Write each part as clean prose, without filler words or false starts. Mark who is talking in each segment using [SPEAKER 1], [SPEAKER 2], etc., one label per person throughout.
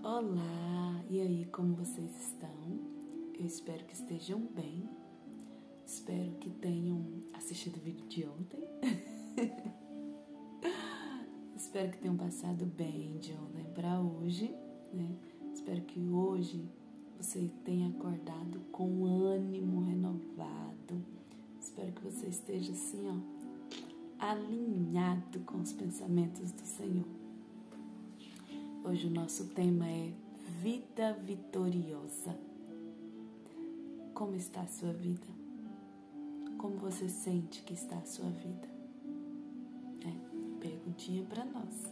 [SPEAKER 1] Olá, e aí, como vocês estão? Eu espero que estejam bem. Espero que tenham assistido o vídeo de ontem. Espero que tenham passado bem de ontem para hoje, né? Espero que hoje você tenha acordado com ânimo renovado. Espero que você esteja assim, alinhado com os pensamentos do Senhor. Hoje o nosso tema é vida vitoriosa. Como está a sua vida? Como você sente que está a sua vida? Perguntinha para nós.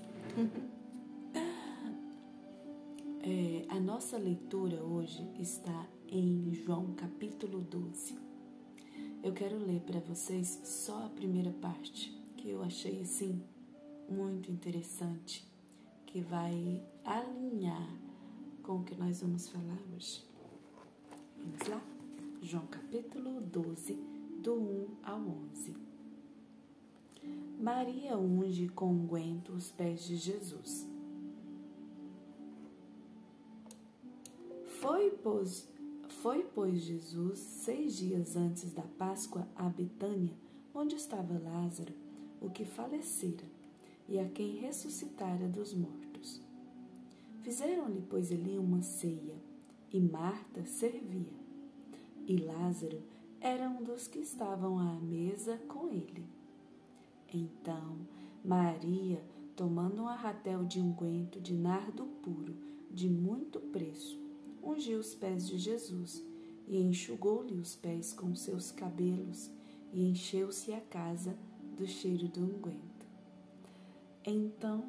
[SPEAKER 1] A nossa leitura hoje está em João capítulo 12. Eu quero ler para vocês só a primeira parte, que eu achei assim muito interessante, que vai alinhar com o que nós vamos falar hoje. Vamos lá? João capítulo 12, do 1 ao 11. Maria unge com unguento os pés de Jesus. Foi, pois, Jesus 6 dias antes da Páscoa a Betânia, onde estava Lázaro, o que falecera, e a quem ressuscitara dos mortos. Fizeram-lhe, pois, ali uma ceia, e Marta servia, e Lázaro era um dos que estavam à mesa com ele. Então, Maria, tomando um arratel de unguento de nardo puro, de muito preço, ungiu os pés de Jesus, e enxugou-lhe os pés com seus cabelos, e encheu-se a casa do cheiro do unguento. Então,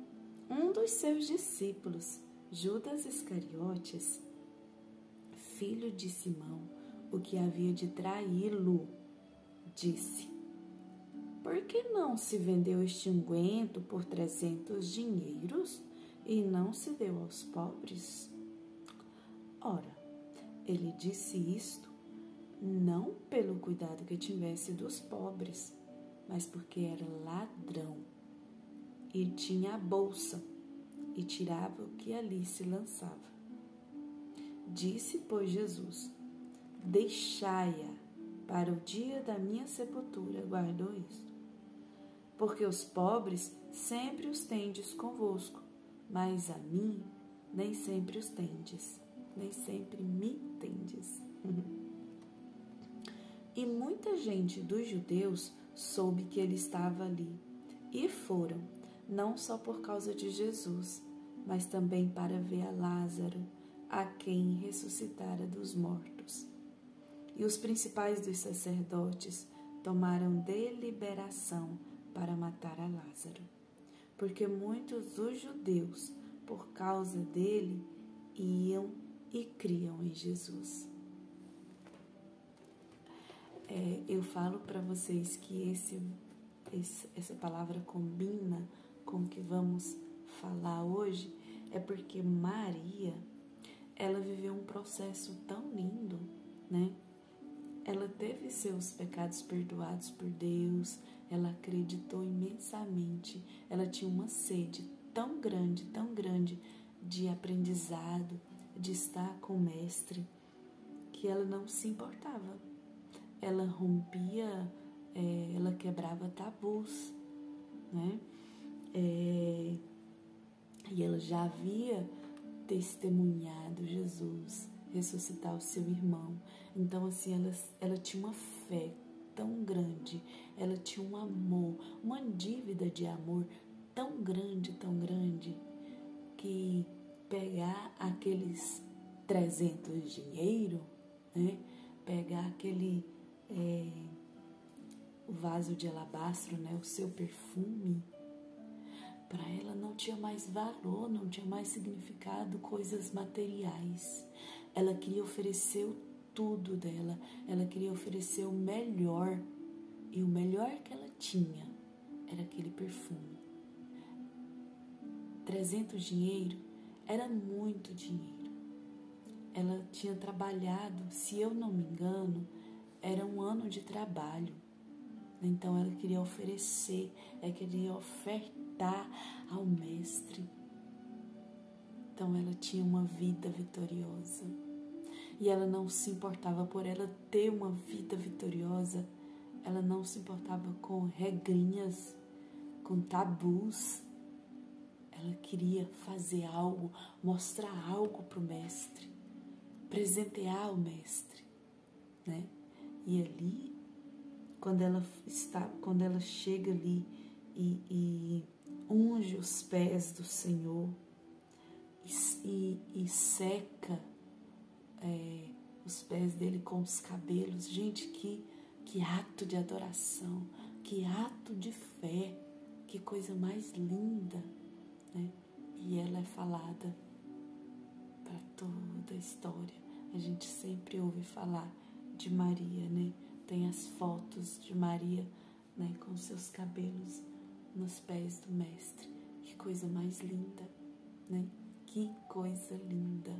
[SPEAKER 1] um dos seus discípulos, Judas Iscariotes, filho de Simão, o que havia de traí-lo, disse: Por que não se vendeu este unguento por 300 dinheiros e não se deu aos pobres? Ora, ele disse isto não pelo cuidado que tivesse dos pobres, mas porque era ladrão e tinha a bolsa e tirava o que ali se lançava. Disse, pois, Jesus: Deixai-a, para o dia da minha sepultura guardou isto. Porque os pobres sempre os tendes convosco, mas a mim nem sempre os tendes, nem sempre me tendes. E muita gente dos judeus soube que ele estava ali, e foram, não só por causa de Jesus, mas também para ver a Lázaro, a quem ressuscitara dos mortos. E os principais dos sacerdotes tomaram deliberação para matar a Lázaro, porque muitos dos judeus, por causa dele, iam e criam em Jesus. Eu falo para vocês que essa palavra combina com o que vamos falar hoje, é porque Maria, ela viveu um processo tão lindo, né? Ela teve seus pecados perdoados por Deus, ela acreditou imensamente, ela tinha uma sede tão grande de aprendizado, de estar com o mestre, que ela não se importava. Ela rompia, ela quebrava tabus, né? E ela já havia testemunhado Jesus ressuscitar o seu irmão. Então, assim, ela tinha uma fé tão grande, ela tinha um amor, uma dívida de amor tão grande, que pegar aqueles 300 dinheiro, né? Pegar aquele o vaso de alabastro, né? O seu perfume, para ela não tinha mais valor, não tinha mais significado, coisas materiais. Ela queria oferecer tudo dela, ela queria oferecer o melhor, e o melhor que ela tinha era aquele perfume. 300 dinheiro era muito dinheiro. Ela tinha trabalhado, se eu não me engano, era 1 ano de trabalho. Então ela queria oferecer, ela queria ofertar ao mestre. Então ela tinha uma vida vitoriosa. E ela não se importava por ela ter uma vida vitoriosa. Ela não se importava com regrinhas, com tabus. Ela queria fazer algo, mostrar algo para o mestre, presentear o mestre, né? E ali, quando ela chega ali e unge os pés do Senhor e seca os pés dele com os cabelos, gente, que ato de adoração, que ato de fé, que coisa mais linda, né? E ela é falada para toda a história. A gente sempre ouve falar de Maria, né? Tem as fotos de Maria, né, com seus cabelos nos pés do mestre. Que coisa mais linda, né? Que coisa linda.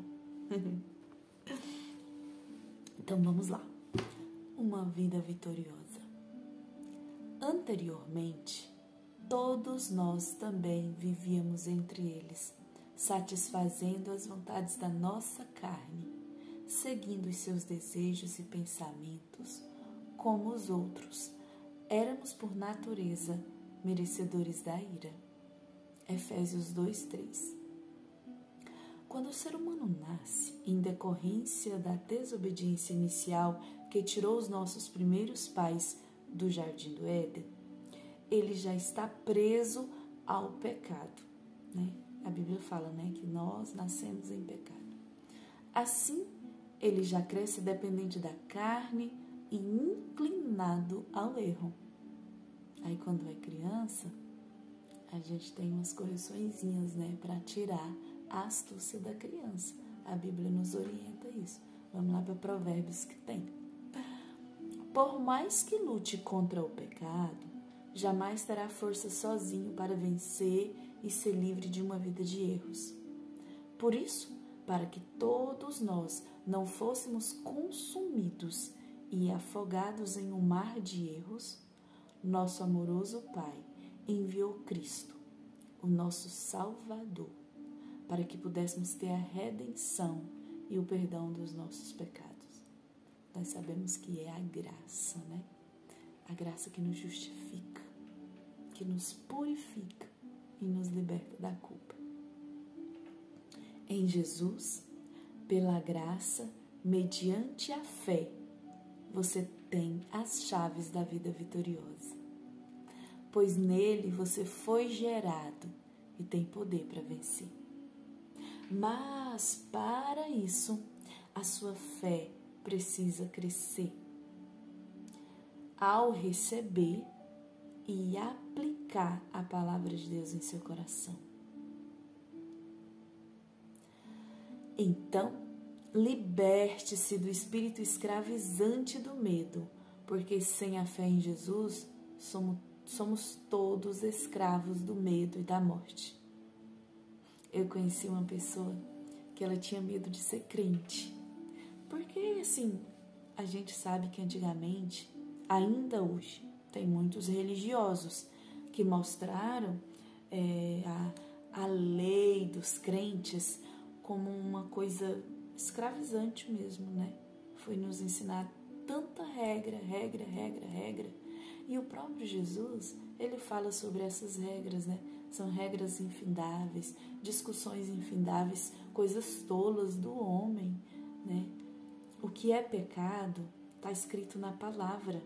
[SPEAKER 1] Então vamos lá. Uma vida vitoriosa. Anteriormente, todos nós também vivíamos entre eles, satisfazendo as vontades da nossa carne, seguindo os seus desejos e pensamentos, como os outros. Éramos, por natureza, merecedores da ira. Efésios 2:3. Quando o ser humano nasce, em decorrência da desobediência inicial que tirou os nossos primeiros pais do Jardim do Éden, ele já está preso ao pecado, né? A Bíblia fala, né, que nós nascemos em pecado. Assim, ele já cresce dependente da carne e inclinado ao erro. Aí, quando é criança, a gente tem umas correçõezinhas, né, para tirar a astúcia da criança. A Bíblia nos orienta isso. Vamos lá para Provérbios que tem. Por mais que lute contra o pecado, jamais terá força sozinho para vencer e ser livre de uma vida de erros. Por isso, para que todos nós não fôssemos consumidos e afogados em um mar de erros, nosso amoroso Pai enviou Cristo, o nosso Salvador, para que pudéssemos ter a redenção e o perdão dos nossos pecados. Nós sabemos que é a graça, né? A graça que nos justifica, que nos purifica e nos liberta da culpa. Em Jesus, pela graça, mediante a fé, você tem as chaves da vida vitoriosa. Pois nele você foi gerado e tem poder para vencer. Mas, para isso, a sua fé precisa crescer. Ao receber e aplicar a palavra de Deus em seu coração. Então, liberte-se do espírito escravizante do medo, porque sem a fé em Jesus, somos todos escravos do medo e da morte. Eu conheci uma pessoa que ela tinha medo de ser crente. Porque, assim, a gente sabe que antigamente, ainda hoje, tem muitos religiosos que mostraram a lei dos crentes como uma coisa escravizante mesmo, né? Foi nos ensinar tanta regra. E o próprio Jesus, ele fala sobre essas regras, né? São regras infindáveis, discussões infindáveis, coisas tolas do homem, né? O que é pecado está escrito na palavra.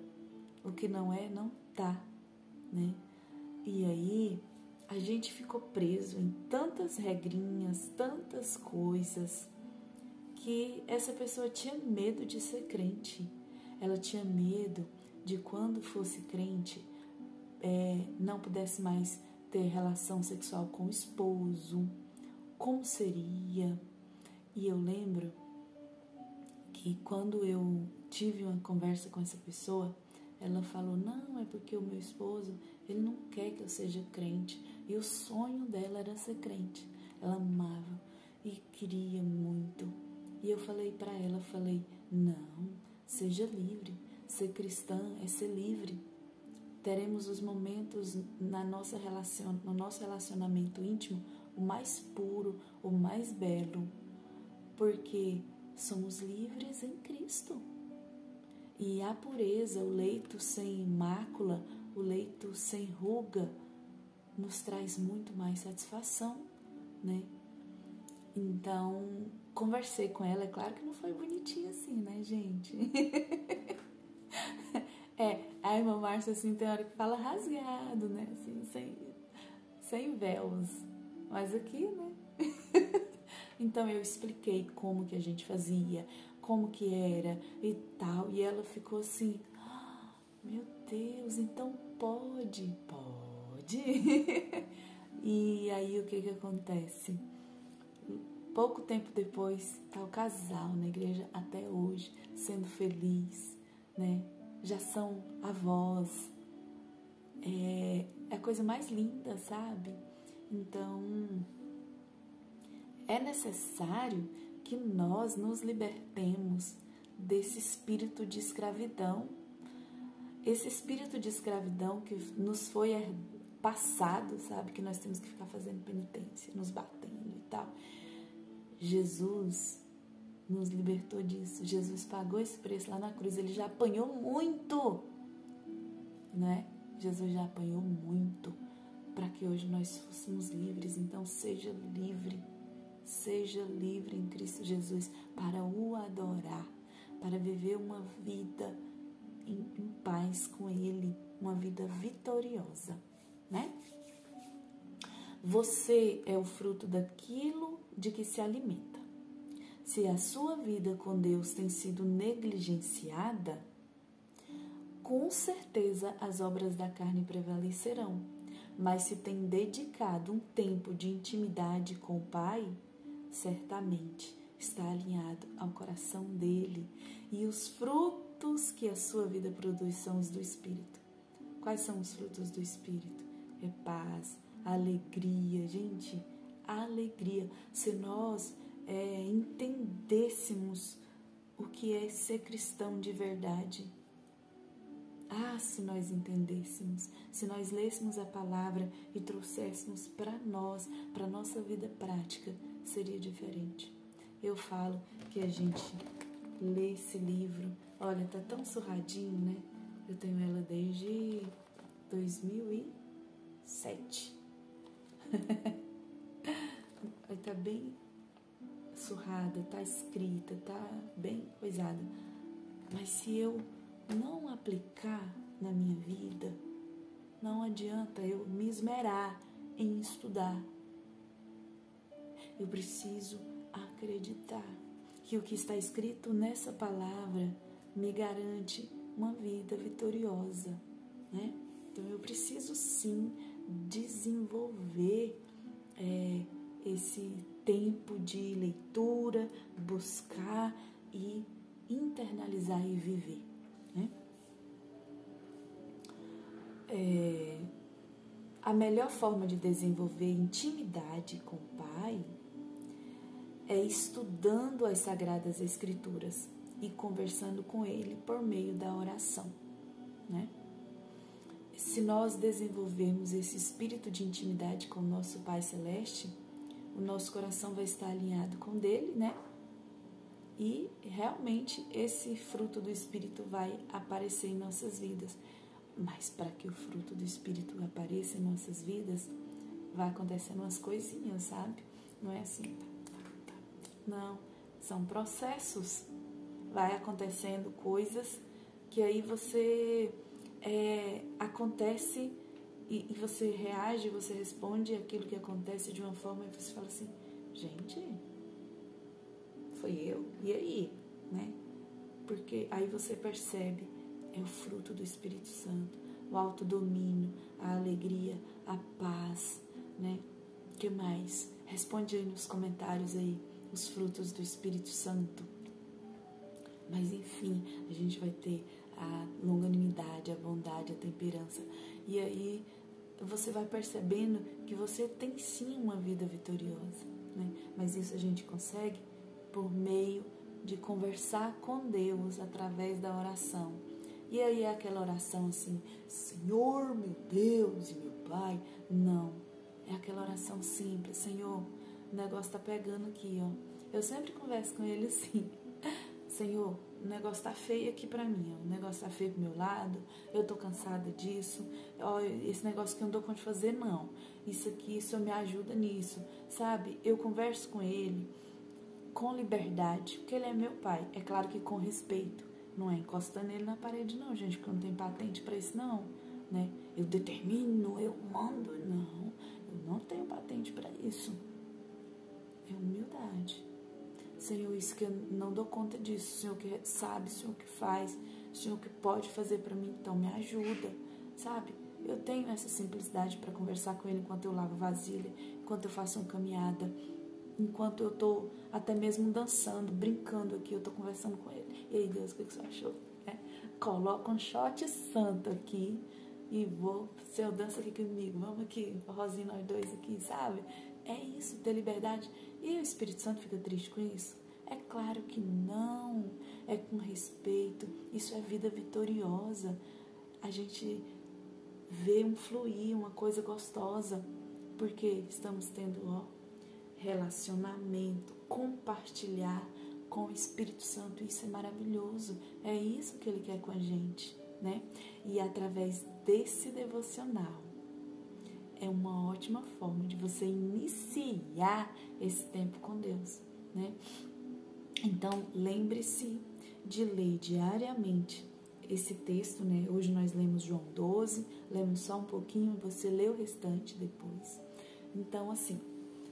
[SPEAKER 1] O que não é, não tá, né? E aí, a gente ficou preso em tantas regrinhas, tantas coisas, que essa pessoa tinha medo de ser crente. Ela tinha medo de quando fosse crente, não pudesse mais ter relação sexual com o esposo, como seria. E eu lembro que quando eu tive uma conversa com essa pessoa, ela falou, não, é porque o meu esposo, ele não quer que eu seja crente. E o sonho dela era ser crente. Ela amava e queria muito. E eu falei para ela, não, seja livre. Ser cristã é ser livre. Teremos os momentos no nosso relacionamento íntimo, o mais puro, o mais belo, porque somos livres em Cristo. E a pureza, o leito sem mácula, o leito sem ruga, nos traz muito mais satisfação, né? Então, conversei com ela, é claro que não foi bonitinho assim, né, gente? A irmã Márcia, assim, tem hora que fala rasgado, né, assim, sem véus, mas aqui, né? Então, eu expliquei como que a gente fazia, como que era e tal, e ela ficou assim, meu Deus, então pode. E aí, o que acontece? Pouco tempo depois, tá o casal na igreja até hoje, sendo feliz, né? Já são avós. É a coisa mais linda, sabe? Então, é necessário que nós nos libertemos desse espírito de escravidão. Esse espírito de escravidão que nos foi passado, sabe? Que nós temos que ficar fazendo penitência, nos batendo e tal. Jesus nos libertou disso. Jesus pagou esse preço lá na cruz. Ele já apanhou muito, né? Jesus já apanhou muito para que hoje nós fôssemos livres. Então, seja livre em Cristo Jesus para o adorar, para viver uma vida em paz com Ele, uma vida vitoriosa, né? Você é o fruto daquilo de que se alimenta. Se a sua vida com Deus tem sido negligenciada, com certeza as obras da carne prevalecerão. Mas se tem dedicado um tempo de intimidade com o Pai, certamente está alinhado ao coração dele. E os frutos que a sua vida produz são os do Espírito. Quais são os frutos do Espírito? É paz, alegria, gente, alegria. Se nós entendêssemos o que é ser cristão de verdade, se nós entendêssemos, se nós lêssemos a palavra e trouxéssemos para nós, para nossa vida prática, seria diferente. Eu falo que a gente lê esse livro, olha, tá tão surradinho, né? Eu tenho ela desde 2007. Tá bem surrada, tá escrita, tá bem coisada. Mas se eu não aplicar na minha vida, não adianta eu me esmerar em estudar. Eu preciso acreditar que o que está escrito nessa palavra me garante uma vida vitoriosa, né? Então eu preciso sim desenvolver esse tempo de leitura, buscar e internalizar e viver, né? A melhor forma de desenvolver intimidade com o Pai é estudando as Sagradas Escrituras e conversando com Ele por meio da oração, né? Se nós desenvolvermos esse espírito de intimidade com o nosso Pai Celeste, o nosso coração vai estar alinhado com o dele, né? E realmente esse fruto do Espírito vai aparecer em nossas vidas. Mas para que o fruto do Espírito apareça em nossas vidas, vai acontecendo umas coisinhas, sabe? Não é assim, Não, são processos. Vai acontecendo coisas que aí você acontece e você reage, você responde aquilo que acontece de uma forma e você fala assim, gente, foi eu? E aí? Né? Porque aí você percebe, é o fruto do Espírito Santo, o autodomínio, a alegria, a paz, né? O que mais? Responde aí nos comentários aí, os frutos do Espírito Santo. Mas enfim, a gente vai ter a longanimidade, a bondade, a temperança. E aí você vai percebendo que você tem sim uma vida vitoriosa, né? Mas isso a gente consegue por meio de conversar com Deus através da oração. E aí é aquela oração assim, Senhor, meu Deus e meu Pai. Não, é aquela oração simples, Senhor, o negócio tá pegando aqui, ó. Eu sempre converso com ele assim: Senhor, o negócio tá feio aqui pra mim, ó. O negócio tá feio pro meu lado, eu tô cansada disso, ó, esse negócio que eu não dou conta de fazer, não. Isso aqui, o Senhor me ajuda nisso, sabe? Eu converso com ele com liberdade, porque ele é meu pai. É claro que com respeito, não é encostando ele na parede, não, gente, porque eu não tenho patente pra isso, não, né? Eu determino, eu mando, não. Eu não tenho patente pra isso. É humildade. Senhor, isso que eu não dou conta disso, o Senhor que sabe, o Senhor que faz, o Senhor que pode fazer para mim, então me ajuda, sabe? Eu tenho essa simplicidade para conversar com Ele enquanto eu lavo vasilha, enquanto eu faço uma caminhada, enquanto eu tô até mesmo dançando, brincando aqui, eu tô conversando com Ele. E aí, Deus, o que você achou? Coloca um shot santo aqui e Senhor, dança aqui comigo, vamos aqui, Rosinha, nós dois aqui, sabe? É isso, ter liberdade. E o Espírito Santo fica triste com isso? É claro que não. É com respeito. Isso é vida vitoriosa. A gente vê um fluir, uma coisa gostosa. Porque estamos tendo, relacionamento, compartilhar com o Espírito Santo. Isso é maravilhoso. É isso que Ele quer com a gente, né? E através desse devocional, é uma ótima forma de você iniciar esse tempo com Deus, né? Então, lembre-se de ler diariamente esse texto, né? Hoje nós lemos João 12, lemos só um pouquinho, você lê o restante depois. Então, assim,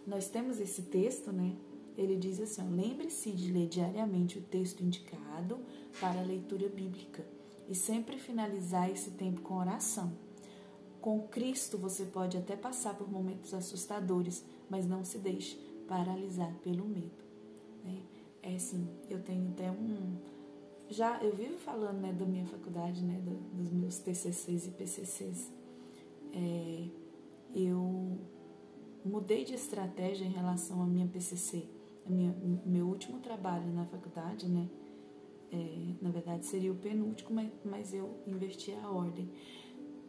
[SPEAKER 1] nós temos esse texto, né? Ele diz assim, lembre-se de ler diariamente o texto indicado para a leitura bíblica e sempre finalizar esse tempo com oração. Com Cristo você pode até passar por momentos assustadores, mas não se deixe paralisar pelo medo, né? É assim, eu tenho até eu vivo falando, né, da minha faculdade, né, dos meus TCCs e PCCs. Eu mudei de estratégia em relação à minha PCC. Meu último trabalho na faculdade, né, na verdade seria o penúltimo, mas eu inverti a ordem.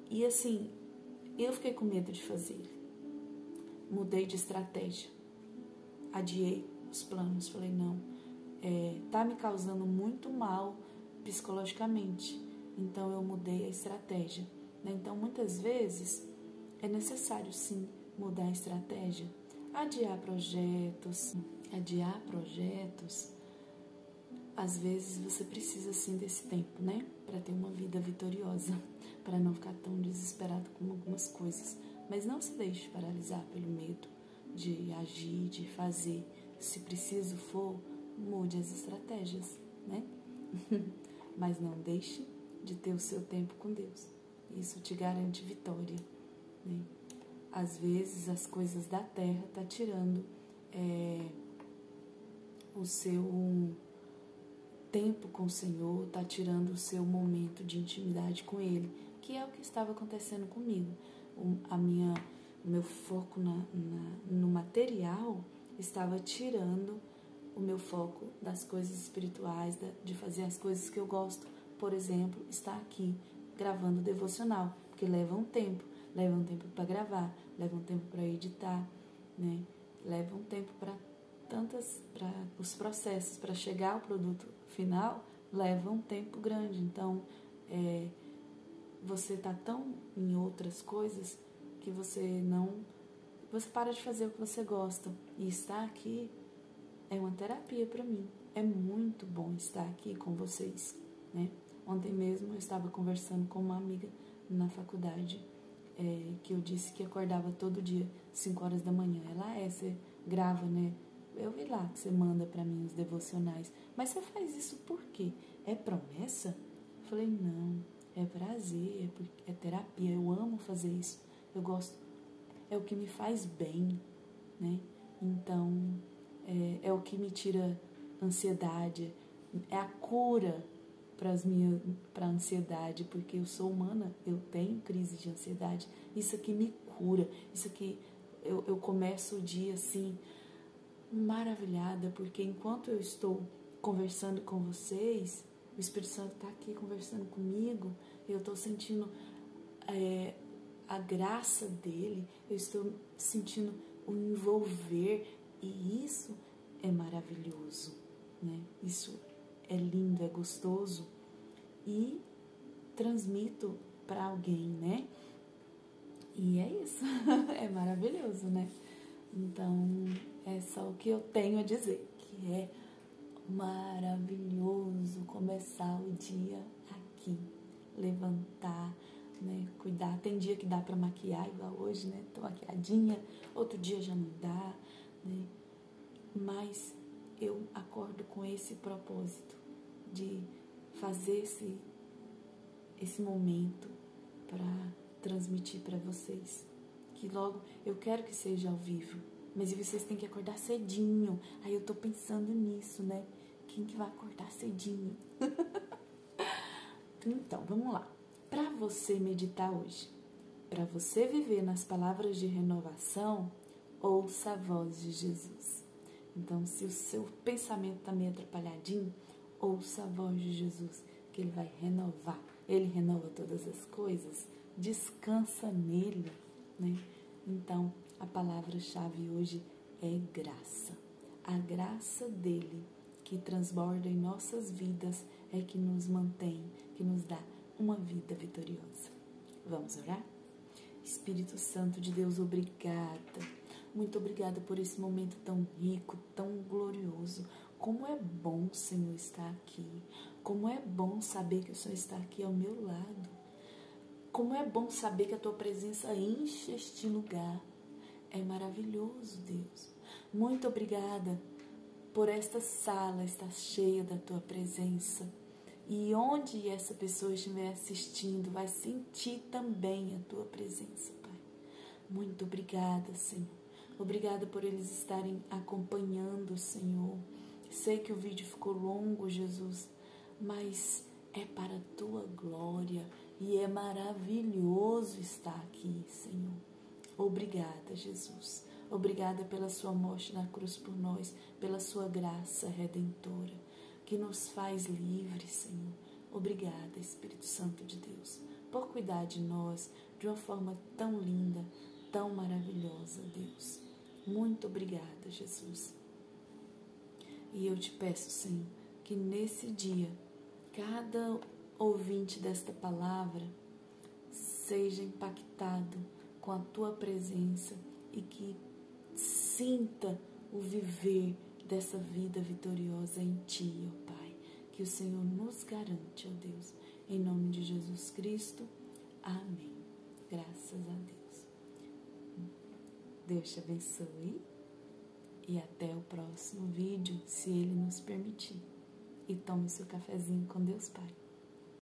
[SPEAKER 1] E assim, eu fiquei com medo de fazer. Mudei de estratégia. Adiei os planos. Falei, não, tá me causando muito mal psicologicamente. Então, eu mudei a estratégia, né? Então, muitas vezes, é necessário, sim, mudar a estratégia. Adiar projetos. Às vezes, você precisa, sim, desse tempo, né? Para ter uma vida vitoriosa. Para não ficar tão desesperado com algumas coisas. Mas não se deixe paralisar pelo medo de agir, de fazer. Se preciso for, mude as estratégias, né? Mas não deixe de ter o seu tempo com Deus. Isso te garante vitória, né? Às vezes as coisas da terra tá tirando o seu tempo com o Senhor, tá tirando o seu momento de intimidade com Ele, que é o que estava acontecendo comigo. O meu foco no material estava tirando o meu foco das coisas espirituais, de fazer as coisas que eu gosto. Por exemplo, estar aqui gravando devocional, porque leva um tempo para gravar, leva um tempo para editar, né? Leva um tempo para os processos, para chegar ao produto final, leva um tempo grande. Então, você tá tão em outras coisas que você para de fazer o que você gosta. E estar aqui é uma terapia para mim. É muito bom estar aqui com vocês, né? Ontem mesmo eu estava conversando com uma amiga na faculdade, que eu disse que acordava todo dia 5 horas da manhã. Ela você grava, né? Eu vi lá que você manda para mim os devocionais. Mas você faz isso por quê? É promessa? Eu falei, não, é prazer, é terapia. Eu amo fazer isso. Eu gosto, é o que me faz bem, né? Então, é o que me tira ansiedade, é a cura para a ansiedade, porque eu sou humana, eu tenho crise de ansiedade. Isso aqui me cura, isso aqui eu começo o dia assim, maravilhada, porque enquanto eu estou conversando com vocês, o Espírito Santo está aqui conversando comigo, eu estou sentindo a graça dele, eu estou sentindo o envolver, E isso é maravilhoso, né? Isso é lindo, é gostoso e transmito para alguém, né? E é isso, é maravilhoso, né? Então, é só o que eu tenho a dizer, que é maravilhoso começar o dia aqui, levantar, né? Cuidar. Tem dia que dá para maquiar, igual hoje, né? Tô maquiadinha, outro dia já não dá, né? Mas eu acordo com esse propósito de fazer esse momento para transmitir para vocês. Que logo eu quero que seja ao vivo, mas vocês têm que acordar cedinho. Aí eu tô pensando nisso, né? Quem que vai acordar cedinho? Então, vamos lá. Para você meditar hoje, para você viver nas palavras de renovação, ouça a voz de Jesus. Então, se o seu pensamento está meio atrapalhadinho, ouça a voz de Jesus, que Ele vai renovar. Ele renova todas as coisas. Descansa nele, né? Então, a palavra-chave hoje é graça. A graça dele que transborda em nossas vidas é que nos mantém, que nos dá uma vida vitoriosa. Vamos orar? Espírito Santo de Deus, obrigada. Muito obrigada por esse momento tão rico, tão glorioso. Como é bom, Senhor, estar aqui. Como é bom saber que o Senhor está aqui ao meu lado. Como é bom saber que a Tua presença enche este lugar. É maravilhoso, Deus. Muito obrigada por esta sala estar cheia da Tua presença. E onde essa pessoa estiver assistindo, vai sentir também a Tua presença, Pai. Muito obrigada, Senhor. Obrigada por eles estarem acompanhando, Senhor. Sei que o vídeo ficou longo, Jesus, mas é para a Tua glória e é maravilhoso estar aqui, Senhor. Obrigada, Jesus. Obrigada pela Sua morte na cruz por nós, pela Sua graça redentora, que nos faz livres, Senhor. Obrigada, Espírito Santo de Deus, por cuidar de nós de uma forma tão linda, tão maravilhosa, Deus. Muito obrigada, Jesus. E eu te peço, Senhor, que nesse dia, cada ouvinte desta palavra seja impactado com a Tua presença e que sinta o viver dessa vida vitoriosa em Ti, ó Pai. Que o Senhor nos garante, ó Deus. Em nome de Jesus Cristo. Amém. Graças a Deus. Deus te abençoe. E até o próximo vídeo, se Ele nos permitir. E tome seu cafezinho com Deus Pai.